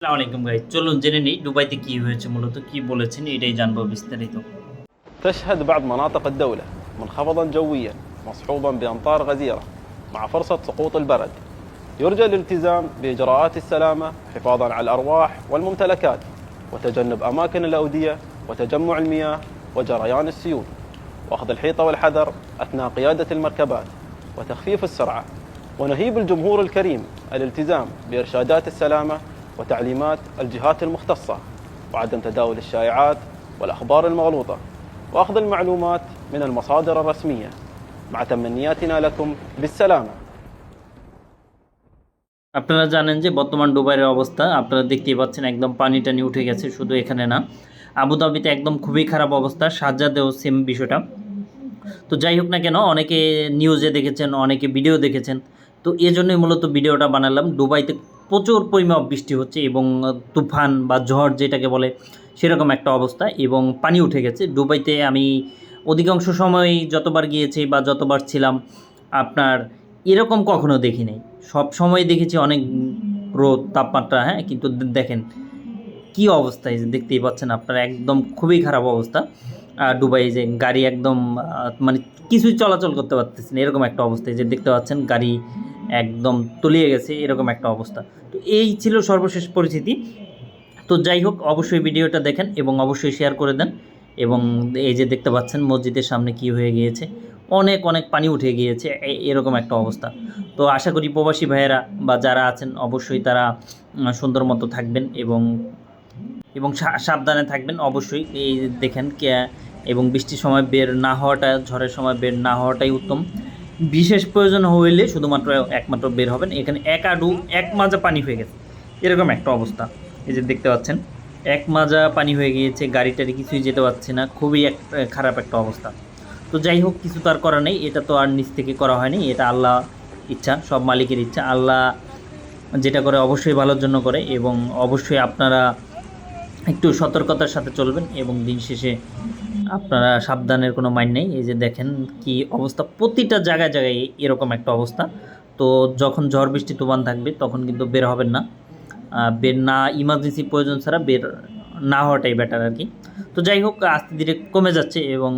আসসালামু আলাইকুম গাইস, চলুন জেনে নিই দুবাইতে কি হয়েছে, মূলত কি বলেছেন এটাই জানবো বিস্তারিত। تشهد بعض مناطق الدولة منخفضا جويا مصحوبا بأمطار غزيرة مع فرصة سقوط البرد. يرجى الالتزام بإجراءات السلامة حفاظا على الأرواح والممتلكات وتجنب أماكن الأودية وتجمع المياه وجريان السيول، وأخذ الحيطة والحذر أثناء قيادة المركبات وتخفيف السرعة. ونهيب الجمهور الكريم الالتزام بإرشادات السلامة وتعليمات الجهات المختصة، وعدم تداول الشائعات والأخبار المغلوطة، وأخذ المعلومات من المصادر الرسمية، مع تمنياتنا لكم بالسلامة. আপনারা জানেন যে বর্তমান দুবাইয়ের অবস্থা আপনারা দেখতেই পাচ্ছেন, একদম পানি টানি উঠে গেছে। শুধু এখানে না, আবুধাবিতে একদম খুবই খারাপ অবস্থা, শারজাতেও সেম বিষয়টা। তো যাই হোক না কেন, অনেকে নিউজে দেখেছেন, অনেকে ভিডিও দেখেছেন, তো এজন্যই মূলত ভিডিওটা বানালাম। দুবাইতে প্রচুর পরিমাপ বৃষ্টি হচ্ছে এবং তুফান বা ঝড় যেটাকে বলে সেরকম একটা অবস্থা, এবং পানি উঠে গেছে দুবাইতে। আমি অধিকাংশ সময় যতবার গিয়েছি বা যতবার ছিলাম, আপনার এরকম কখনো দেখি নাই। সব সময় দেখেছি অনেক রোদ, তাপমাত্রা, হ্যাঁ, কিন্তু দেখেন কি অবস্থা, এই যে দেখতেই পাচ্ছেন আপনারা, একদম খুবই খারাপ অবস্থা। দুবাই যে গাড়ি একদম মানে কিছুই চলাচল করতে পারতেছে না, এরকম একটা অবস্থা। এই যে দেখতে পাচ্ছেন গাড়ি একদম তলিয়ে গেছে, এরকম একটা অবস্থা। তো এই ছিল সর্বশেষ পরিস্থিতি। তো যাই হোক, অবশ্যই ভিডিওটা দেখেন এবং অবশ্যই শেয়ার করে দেন। এবং এই যে দেখতে পাচ্ছেন মসজিদের সামনে কি হয়ে গিয়েছে, অনেক অনেক পানি উঠে গিয়েছে, এরকম একটা অবস্থা। তো আশা করি প্রবাসী ভাইয়েরা বা যারা আছেন অবশ্যই তারা সুন্দর মতো থাকবেন এবং এবং সাবধানে থাকবেন অবশ্যই। এই দেখেন এবং বৃষ্টির সময় বের না হওয়াটা, ঝড়ের সময় বের না হওয়াটাই উত্তম। বিশেষ প্রয়োজন হইলে শুধুমাত্র একমাত্র বের হবেন। এখানে এক আডু এক মাজা পানি হয়ে গেছে, এরকম একটা অবস্থা। এই যে দেখতে পাচ্ছেন এক মাজা পানি হয়ে গিয়েছে, গাড়ি টাড়ি কিছুই যেতে পারছে না, খুবই খারাপ একটা অবস্থা। তো যাই হোক, কিছু তো আর করা নেই, এটা তো আর নিচ থেকে করা হয়নি, এটা আল্লাহ ইচ্ছা, সব মালিকের ইচ্ছা। আল্লাহ যেটা করে অবশ্যই ভালোর জন্য করে, এবং অবশ্যই আপনারা একটু সতর্কতার সাথে চলবেন এবং দিন শেষে আপনারা সাবধানের কোনো মাইন নেই। এই যে দেখেন কি অবস্থা, প্রতিটা জায়গায় জায়গায় এরকম একটা অবস্থা। তো যখন ঝড় বৃষ্টি তুফান থাকবে তখন কিন্তু বের হবেন না, বের না, ইমার্জেন্সি প্রয়োজন ছাড়া বের না হওয়াটাই বেটার আর কি। তো যাই হোক, আস্তে ধীরে কমে যাচ্ছে এবং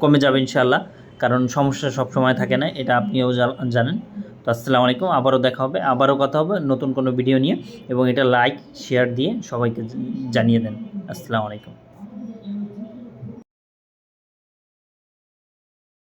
কমে যাবে ইনশাআল্লাহ, কারণ সমস্যা সব সময় থাকে না, এটা আপনিও জানেন। তো আসসালামু আলাইকুম, আবারও দেখা হবে, আবারও কথা হবে নতুন কোনো ভিডিও নিয়ে। এবং এটা লাইক শেয়ার দিয়ে সবাইকে জানিয়ে দেন। আসসালামু আলাইকুম।